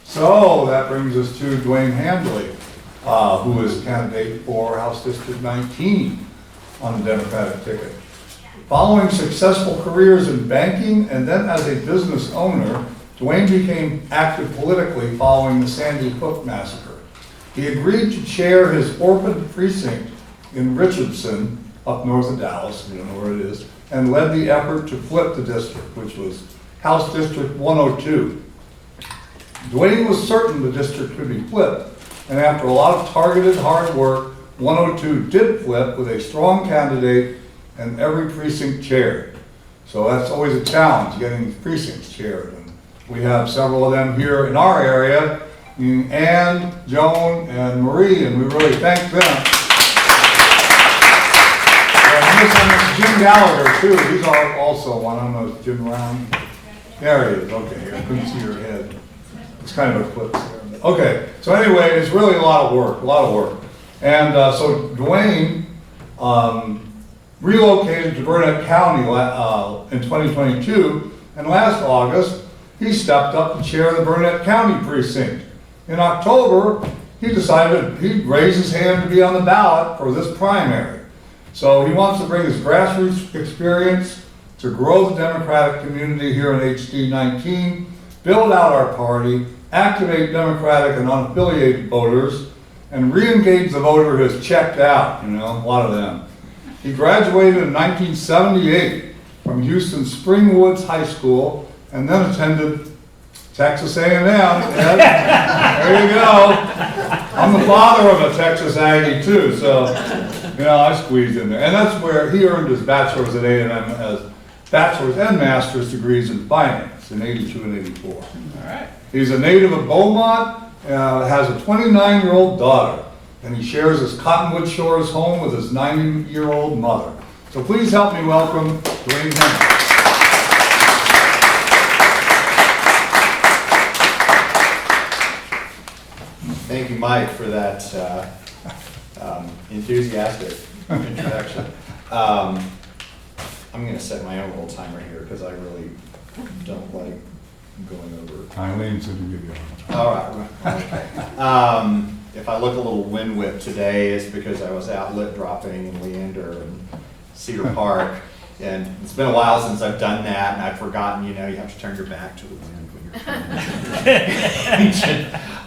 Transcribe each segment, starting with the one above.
So that brings us to Dwain Handley, who is candidate for House District 19 on the Democratic ticket. Following successful careers in banking and then as a business owner, Dwain became active politically following the Sandy Hook massacre. He agreed to chair his orphan precinct in Richardson, up north of Dallas, you don't know where it is, and led the effort to flip the district, which was House District 102. Dwain was certain the district could be flipped, and after a lot of targeted hard work, 102 did flip with a strong candidate and every precinct chaired. So that's always a challenge, getting precincts chaired. And we have several of them here in our area, Ann, Joan, and Marie, and we really thank them. And Jim Gallagher too, he's also one, I don't know, is Jim around? There he is, okay, I couldn't see your head. It's kind of a clip there. Okay, so anyway, it's really a lot of work, And so Dwain relocated to Burnett County in 2022, and last August, he stepped up to chair the Burnett County precinct. In October, he decided he'd raise his hand to be on the ballot for this primary. So he wants to bring his grassroots experience to grow the Democratic community here in HD 19, build out our party, activate Democratic and unaffiliated voters, and re-engage the voter who has checked out, a lot of them. He graduated in 1978 from Houston Springwoods High School and then attended Texas A&M. There you go. I'm the father of a Texas Aggie too, so I squeezed in there. And that's where he earned his bachelor's at A&M as bachelor's and master's degrees in finance in 82 and 84. All right. He's a native of Beaumont, has a 29-year-old daughter, and he shares his Cottonwood Shores home with his 90-year-old mother. So please help me welcome Dwain Handley. Thank you, Mike, for that enthusiastic introduction. I'm going to set my own little timer here because I really don't like going over. Eileen said to give you All right. Okay. If I look a little wind-whipped today, it's because I was out lit dropping in Leander and Cedar Park. And it's been a while since I've done that, and I've forgotten, you have to turn your back to the wind when you're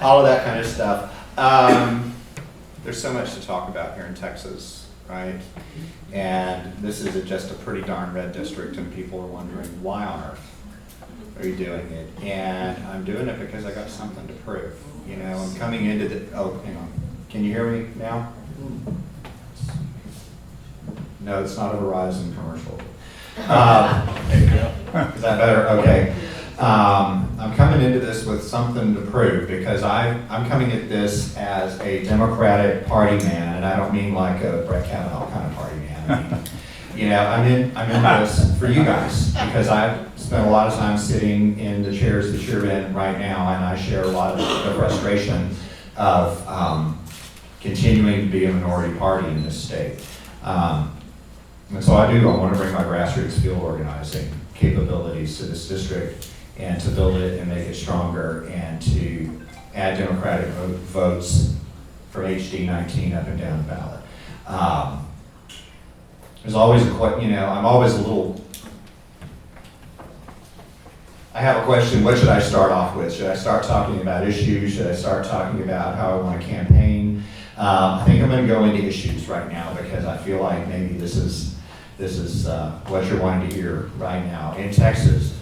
all of that kind of stuff. There's so much to talk about here in Texas, right? And this is just a pretty darn red district, and people are wondering, why on earth are you doing it? And I'm doing it because I got something to prove. I'm coming into hang on. Can you hear me now? No, it's not a Verizon commercial. There you go. Is that better? Okay. I'm coming into this with something to prove because I'm coming at this as a Democratic Party man, and I don't mean like a Brett Kavanaugh kind of party man. I mean, I'm in this for you guys because I've spent a lot of time sitting in the chairs that you're in right now, and I share a lot of the frustration of continuing to be a minority party in this state. And so I want to bring my grassroots field organizing capabilities to this district and to build it and make it stronger and to add Democratic votes from HD 19 up and down the ballot. There's always I'm always a little, I have a question, what should I start off with? Should I start talking about issues? Should I start talking about how I want to campaign? I think I'm going to go into issues right now because I feel like maybe this is what you're wanting to hear right now. In Texas,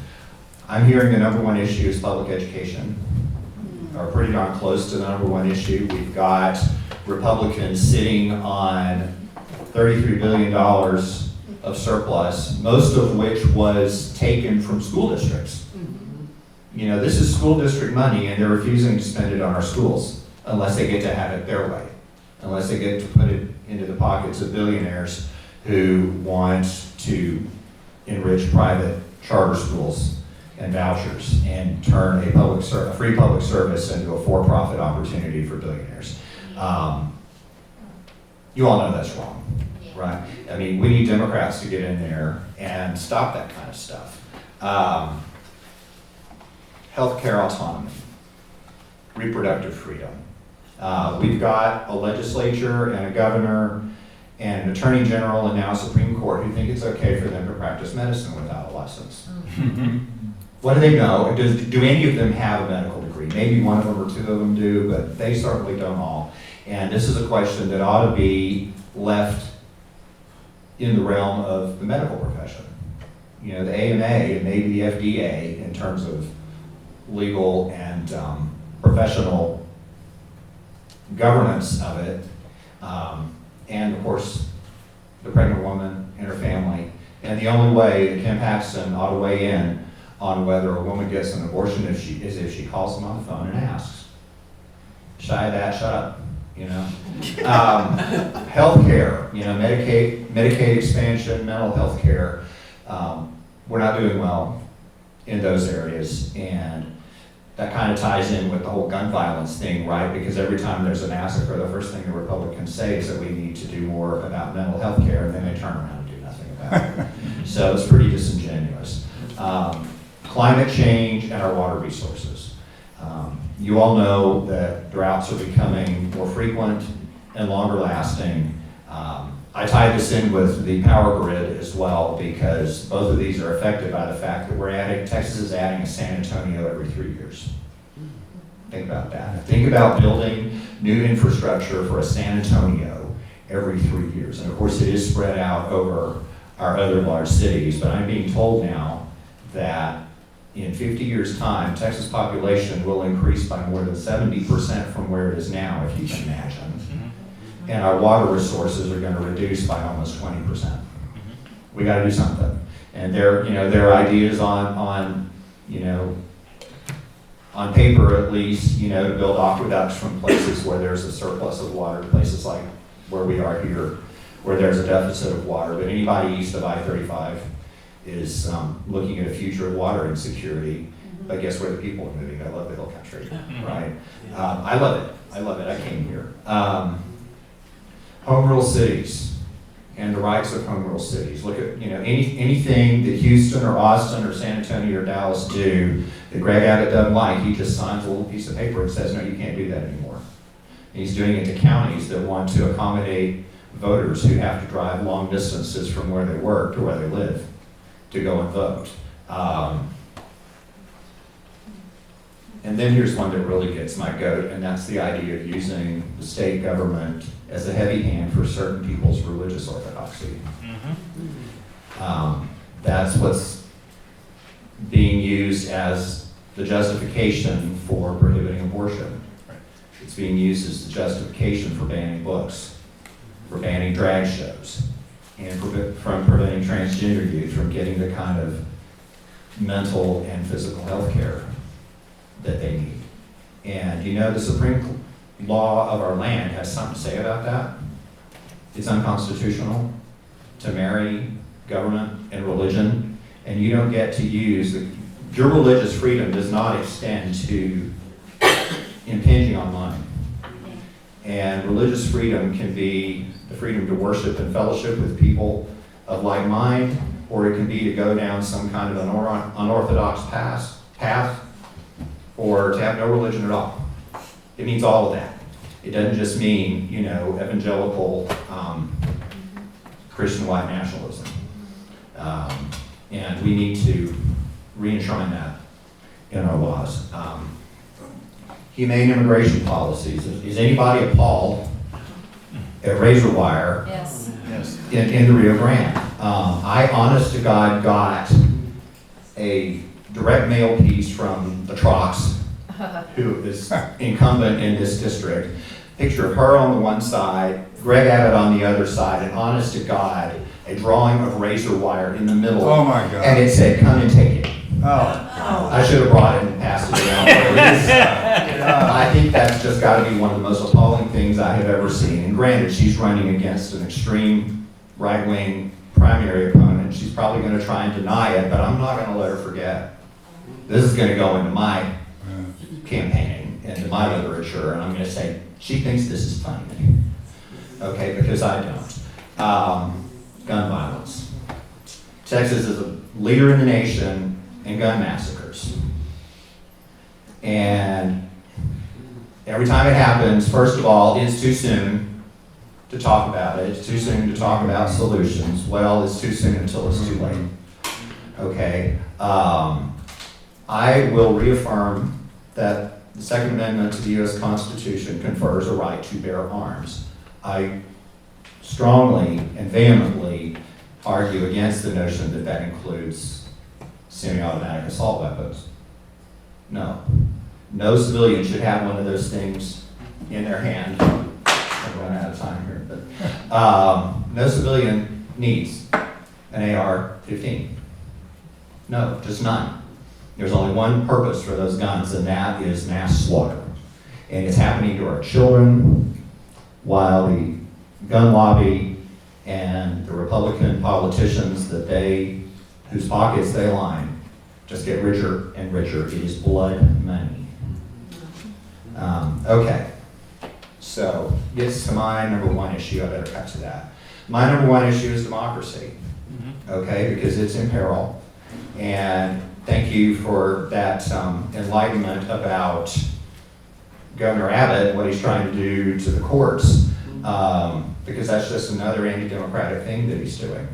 I'm hearing the number one issue is public education, or pretty darn close to the number one issue. We've got Republicans sitting on $33 billion of surplus, most of which was taken from school districts. This is school district money, and they're refusing to spend it on our schools unless they get to have it their way, unless they get to put it into the pockets of billionaires who want to enrich private charter schools and vouchers and turn a free public service into a for-profit opportunity for billionaires. You all know that's wrong, right? I mean, we need Democrats to get in there and stop that kind of stuff. Healthcare autonomy. reproductive freedom. We've got a legislature and a governor and an attorney general and now a Supreme Court who think it's okay for them to practice medicine without a license. What do they know? Do any of them have a medical degree? Maybe one of them or two of them do, but they certainly don't all. And this is a question that ought to be left in the realm of the medical profession. You know, the AMA and maybe the FDA in terms of legal and professional governance of it, and of course, the pregnant woman and her family. And the only way that Kim Paxton ought to weigh in on whether a woman gets an abortion is if she calls them on the phone and asks. Shy of that, shut up. You know, healthcare. You know, Medicaid expansion, mental health care. We're not doing well in those areas, and that kind of ties in with the whole gun violence thing, right? Because every time there's a massacre, the first thing the Republicans say is that we need to do more about mental health care, and then they turn around and do nothing about it. So it's pretty disingenuous. Climate change and our water resources. You all know that droughts are becoming more frequent and longer lasting. I tied this in with the power grid as well because both of these are affected by the fact that Texas is adding a San Antonio every 3 years. Think about that. Think about building new infrastructure for a San Antonio every 3 years. And of course it is spread out over our other large cities, but I'm being told now that in 50 years' time, Texas population will increase by more than 70% from where it is now, if you can imagine. And our water resources are going to reduce by almost 20%. We got to do something. And their ideas on paper at least, to build aqueducts from places where there's a surplus of water, places like where we are here, where there's a deficit of water. But anybody east of I-35 is looking at a future of water insecurity. But guess where the people are moving? I love the hill country, right? I love it. I came here. Home rule cities and the rights of home rule cities. Look at anything that Houston or Austin or San Antonio or Dallas do that Greg Abbott doesn't like, he just signs a little piece of paper and says, no, you can't do that anymore. And he's doing it to counties that want to accommodate voters who have to drive long distances from where they work to where they live to go and vote. And then here's one that really gets my goat, and that's the idea of using the state government as a heavy hand for certain people's religious orthodoxy. That's what's being used as the justification for prohibiting abortion. It's being used as the justification for banning books, for banning drag shows, and from preventing transgender youth from getting the kind of mental and physical health care that they need. And the Supreme Law of our land has something to say about that. It's unconstitutional to marry government and religion, and you don't get to use your religious freedom does not extend to impinging on mine. And religious freedom can be the freedom to worship and fellowship with people of like mind, or it can be to go down some kind of an unorthodox path, or to have no religion at all. It means all of that. It doesn't just mean, evangelical Christian white nationalism. And we need to re-enshrine that in our laws. Humane immigration policies. Is anybody appalled at razor wire Yes. in the Rio Grande? I, honest to God, got a direct mail piece from the Trox, who is incumbent in this district. Picture of her on the one side, Greg Abbott on the other side, and honest to God, a drawing of razor wire in the middle. Oh my God. And it said, come and take it. Oh. I should have brought it and passed it around. I think that's just got to be one of the most appalling things I have ever seen. And granted, she's running against an extreme right-wing primary opponent. She's probably going to try and deny it, but I'm not going to let her forget. This is going to go into my campaigning, into my literature, and I'm going to say, she thinks this is funny. Okay, because I don't. Gun violence. Texas is a leader in the nation in gun massacres. And Every time it happens, first of all, it's too soon to talk about it. It's too soon to talk about solutions. Well, it's too soon until it's too late. Okay. I will reaffirm that the Second Amendment to the U.S. Constitution confers a right to bear arms. I strongly and vehemently argue against the notion that that includes semi-automatic assault weapons. No. No civilian should have one of those things in their hand. I'm running out of time here, but no civilian needs an AR-15. No, just none. There's only one purpose for those guns, and that is mass slaughter. And it's happening to our children while the gun lobby and the Republican politicians whose pockets they line just get richer and richer. It is blood money. Okay, so gets to my number one issue. I better cut to that. My number one issue is democracy. Okay, because it's in peril. And thank you for that enlightenment about Governor Abbott and what he's trying to do to the courts, because that's just another anti-democratic thing that he's doing,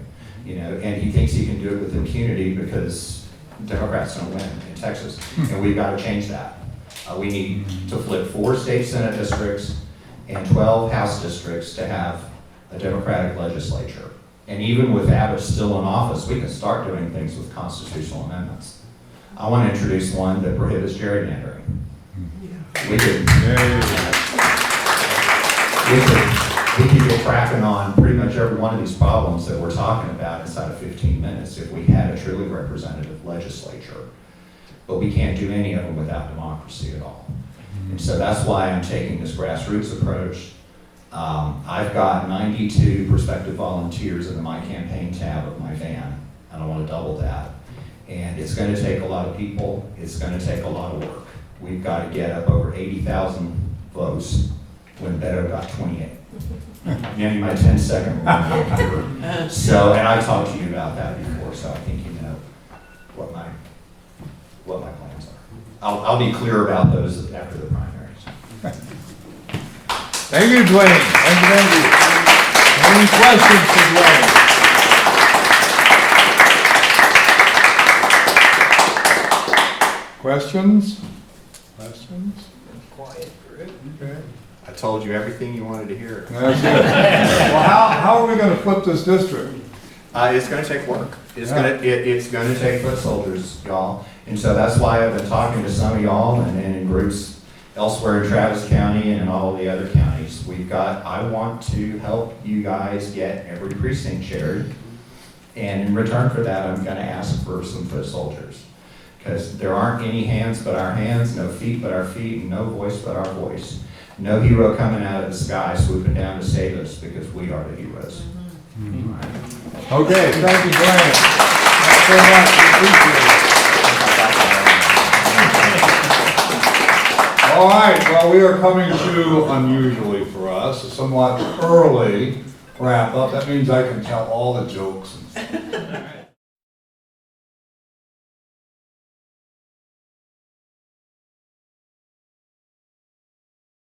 and he thinks he can do it with impunity because Democrats don't win in Texas, and we've got to change that. We need to flip 4 state Senate districts and 12 House districts to have a Democratic legislature. And even with Abbott still in office, we can start doing things with constitutional amendments. I want to introduce one that prohibits gerrymandering. We could get cracking on pretty much every one of these problems that we're talking about inside of 15 minutes if we had a truly representative legislature. But we can't do any of them without democracy at all. And so that's why I'm taking this grassroots approach. I've got 92 prospective volunteers in the My Campaign tab of my van, and I want to double that. And it's going to take a lot of people. It's going to take a lot of work. We've got to get up over 80,000 votes when Beto got 28. Maybe my 10-second rule. So, and I talked to you about that before, so I think you know what my plans are. I'll be clear about those after the primaries. Thank you, Dwain. Thank you. Any questions for Dwain? Questions? Quiet, good. Okay. I told you everything you wanted to hear. That's it. Well, how are we going to flip this district? It's going to take work. It's going to take foot soldiers, y'all. And so that's why I've been talking to some of y'all and in groups elsewhere in Travis County and in all of the other counties. I want to help you guys get every precinct shared. And in return for that, I'm going to ask for some foot soldiers. Because there aren't any hands but our hands, no feet but our feet, and no voice but our voice. No hero coming out of the sky swooping down to save us, because we are the heroes. Okay, thank you, Dwain. Thanks so much. We appreciate it. All right, well, we are coming to, unusually for us, a somewhat early wrap up. That means I can tell all the jokes.